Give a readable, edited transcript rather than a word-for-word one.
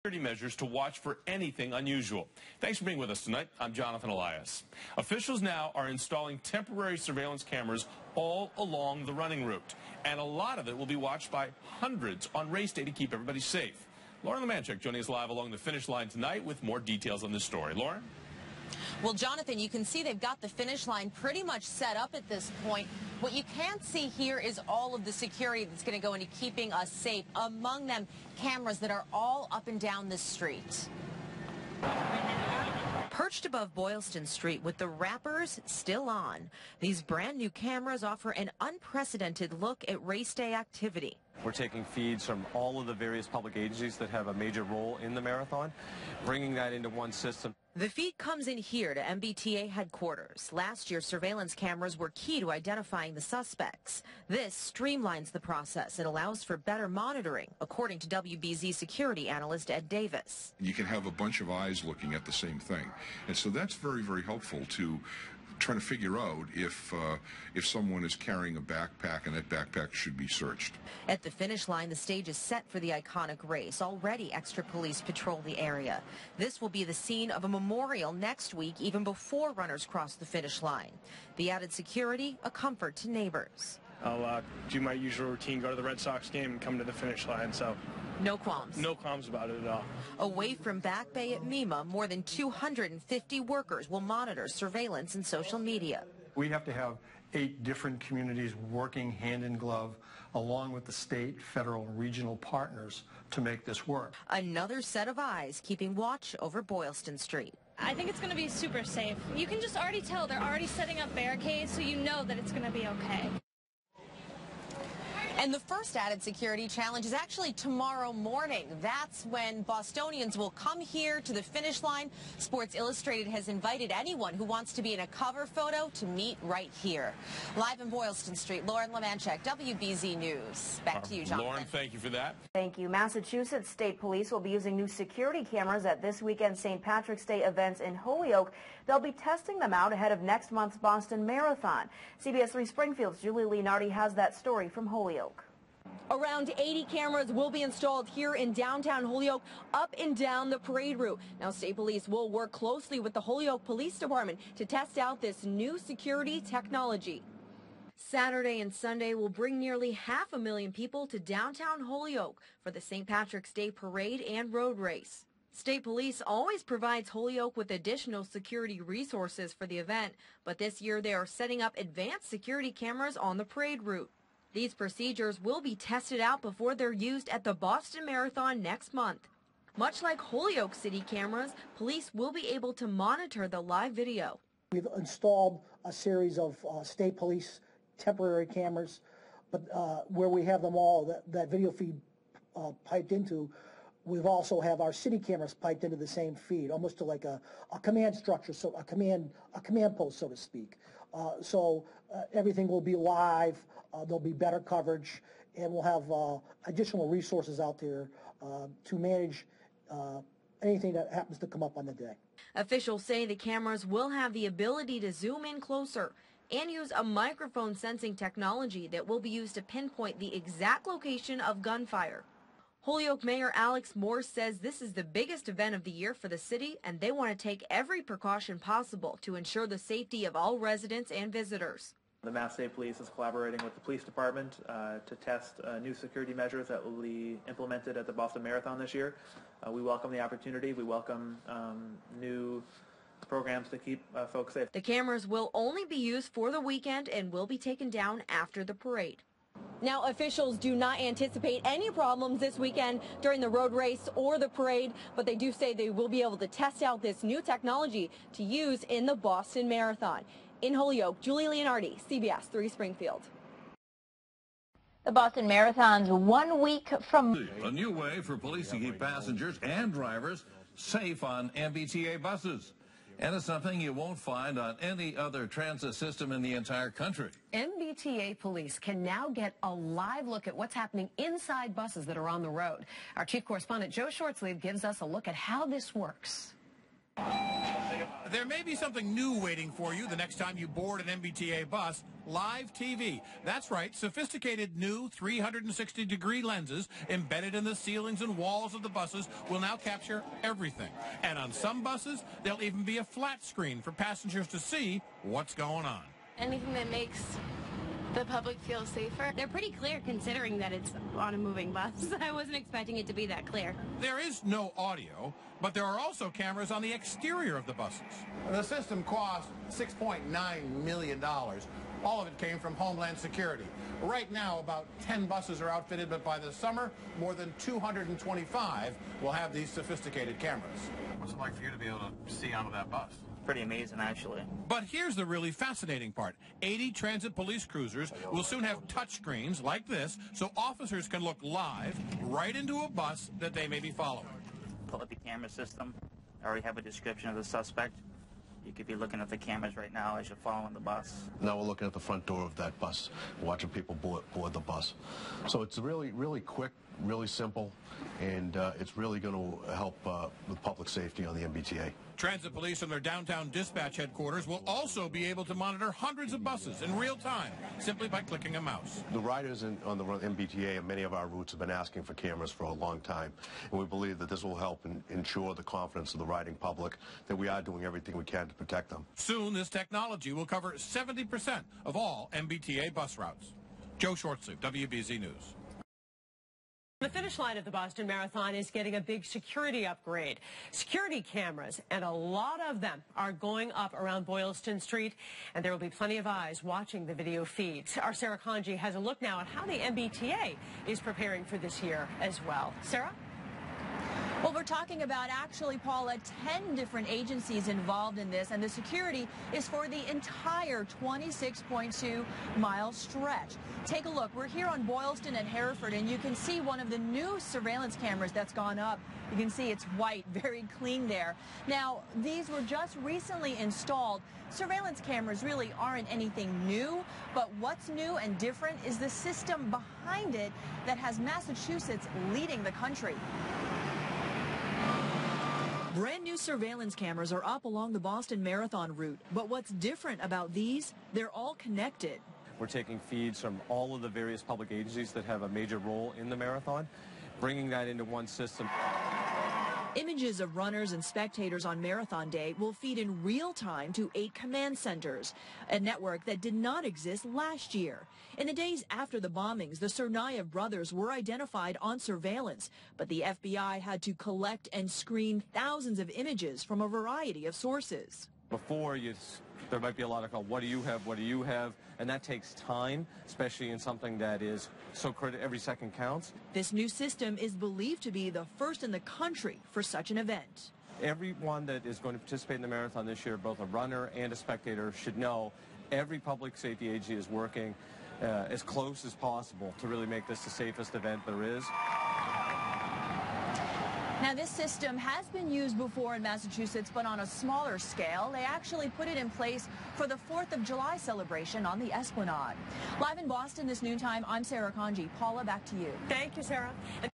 Security measures to watch for anything unusual. Thanks for being with us tonight. I'm Jonathan Elias. Officials now are installing temporary surveillance cameras all along the running route, and a lot of it will be watched by hundreds on race day to keep everybody safe. Lauren Lemanchuk joining us live along the finish line tonight with more details on this story. Lauren? Well, Jonathan, you can see they've got the finish line pretty much set up at this point. What you can't see here is all of the security that's going to go into keeping us safe. Among them, cameras that are all up and down the street. Perched above Boylston Street with the wrappers still on, these brand new cameras offer an unprecedented look at race day activity. We're taking feeds from all of the various public agencies that have a major role in the marathon, bringing that into one system. The feed comes in here to MBTA headquarters. Last year, surveillance cameras were key to identifying the suspects. This streamlines the process and allows for better monitoring, according to WBZ security analyst Ed Davis. You can have a bunch of eyes looking at the same thing. And so that's very, very helpful to trying to figure out if someone is carrying a backpack, and that backpack should be searched. At the finish line, the stage is set for the iconic race. Already, extra police patrol the area. This will be the scene of a memorial next week, even before runners cross the finish line. The added security, a comfort to neighbors. I'll do my usual routine, go to the Red Sox game and come to the finish line, so. No qualms. No qualms about it at all. Away from Back Bay at MEMA, more than 250 workers will monitor surveillance and social media. We have to have 8 different communities working hand in glove along with the state, federal, and regional partners to make this work. Another set of eyes keeping watch over Boylston Street. I think it's going to be super safe. You can just already tell they're already setting up barricades, so you know that it's going to be okay. And the first added security challenge is actually tomorrow morning. That's when Bostonians will come here to the finish line. Sports Illustrated has invited anyone who wants to be in a cover photo to meet right here. Live in Boylston Street, Lauren Lemanchuk, WBZ News. Back to you, Jonathan. Lauren, thank you for that. Thank you. Massachusetts State Police will be using new security cameras at this weekend's St. Patrick's Day events in Holyoke. They'll be testing them out ahead of next month's Boston Marathon. CBS 3 Springfield's Julie Leonardi has that story from Holyoke. Around 80 cameras will be installed here in downtown Holyoke, up and down the parade route. Now, State Police will work closely with the Holyoke Police Department to test out this new security technology. Saturday and Sunday will bring nearly 500,000 people to downtown Holyoke for the St. Patrick's Day parade and road race. State Police always provides Holyoke with additional security resources for the event, but this year they are setting up advanced security cameras on the parade route. These procedures will be tested out before they're used at the Boston Marathon next month. Much like Holyoke City cameras, police will be able to monitor the live video. We've installed a series of state police temporary cameras, but where we have them all, that video feed piped into, we've also have our city cameras piped into the same feed, almost to like a command structure, so a command post, so to speak. So everything will be live. There'll be better coverage, and we'll have additional resources out there to manage anything that happens to come up on the day. Officials say the cameras will have the ability to zoom in closer and use a microphone sensing technology that will be used to pinpoint the exact location of gunfire. Holyoke Mayor Alex Morse says this is the biggest event of the year for the city, and they want to take every precaution possible to ensure the safety of all residents and visitors. The Mass State Police is collaborating with the police department to test new security measures that will be implemented at the Boston Marathon this year. We welcome the opportunity. We welcome new programs to keep folks safe. The cameras will only be used for the weekend and will be taken down after the parade. Now, officials do not anticipate any problems this weekend during the road race or the parade, but they do say they will be able to test out this new technology to use in the Boston Marathon. In Holyoke, Julie Leonardi, CBS 3 Springfield. The Boston Marathon's 1 week from... A new way for police to keep passengers and drivers safe on MBTA buses. And it's something you won't find on any other transit system in the entire country. MBTA police can now get a live look at what's happening inside buses that are on the road. Our chief correspondent Joe Shortsleeve gives us a look at how this works. There may be something new waiting for you the next time you board an MBTA bus. Live TV. That's right, sophisticated new 360-degree lenses embedded in the ceilings and walls of the buses will now capture everything. And on some buses, there'll even be a flat screen for passengers to see what's going on. Anything that makes the public feel safer. They're pretty clear considering that it's on a moving bus. I wasn't expecting it to be that clear. There is no audio, but there are also cameras on the exterior of the buses. The system cost $6.9 million. All of it came from Homeland Security. Right now, about 10 buses are outfitted, but by the summer, more than 225 will have these sophisticated cameras. What's it like for you to be able to see onto that bus? Pretty amazing, actually. But here's the really fascinating part. 80 transit police cruisers will soon have touchscreens like this, so officers can look live right into a bus that they may be following. Pull up the camera system. I already have a description of the suspect. You could be looking at the cameras right now as you're following the bus. Now we're looking at the front door of that bus, watching people board the bus. So it's really, really quick, really simple, and it's really going to help with public safety on the MBTA. Transit police and their downtown dispatch headquarters will also be able to monitor hundreds of buses in real time, simply by clicking a mouse. The riders on the MBTA and many of our routes have been asking for cameras for a long time, and we believe that this will help ensure the confidence of the riding public that we are doing everything we can to protect them. Soon, this technology will cover 70% of all MBTA bus routes. Joe Shortsleeve, WBZ News. The finish line of the Boston Marathon is getting a big security upgrade. Security cameras, and a lot of them, are going up around Boylston Street, and there will be plenty of eyes watching the video feeds. Our Sarah Kanji has a look now at how the MBTA is preparing for this year as well. Sarah? Well, we're talking about actually, Paula, 10 different agencies involved in this, and the security is for the entire 26.2-mile stretch. Take a look. We're here on Boylston and Hereford, and you can see one of the new surveillance cameras that's gone up. You can see it's white, very clean there. Now, these were just recently installed. Surveillance cameras really aren't anything new, but what's new and different is the system behind it that has Massachusetts leading the country. Brand new surveillance cameras are up along the Boston Marathon route, but what's different about these, they're all connected. We're taking feeds from all of the various public agencies that have a major role in the marathon, bringing that into one system. Images of runners and spectators on Marathon Day will feed in real time to 8 command centers, a network that did not exist last year. In the days after the bombings, the Tsarnaev brothers were identified on surveillance, but the FBI had to collect and screen thousands of images from a variety of sources. Before, there might be a lot of, what do you have, what do you have? And that takes time, especially in something that is so critical, every second counts. This new system is believed to be the first in the country for such an event. Everyone that is going to participate in the marathon this year, both a runner and a spectator, should know every public safety agency is working as close as possible to really make this the safest event there is. Now, this system has been used before in Massachusetts, but on a smaller scale. They actually put it in place for the 4th of July celebration on the Esplanade. Live in Boston this noontime, I'm Sarah Kanji. Paula, back to you. Thank you, Sarah. And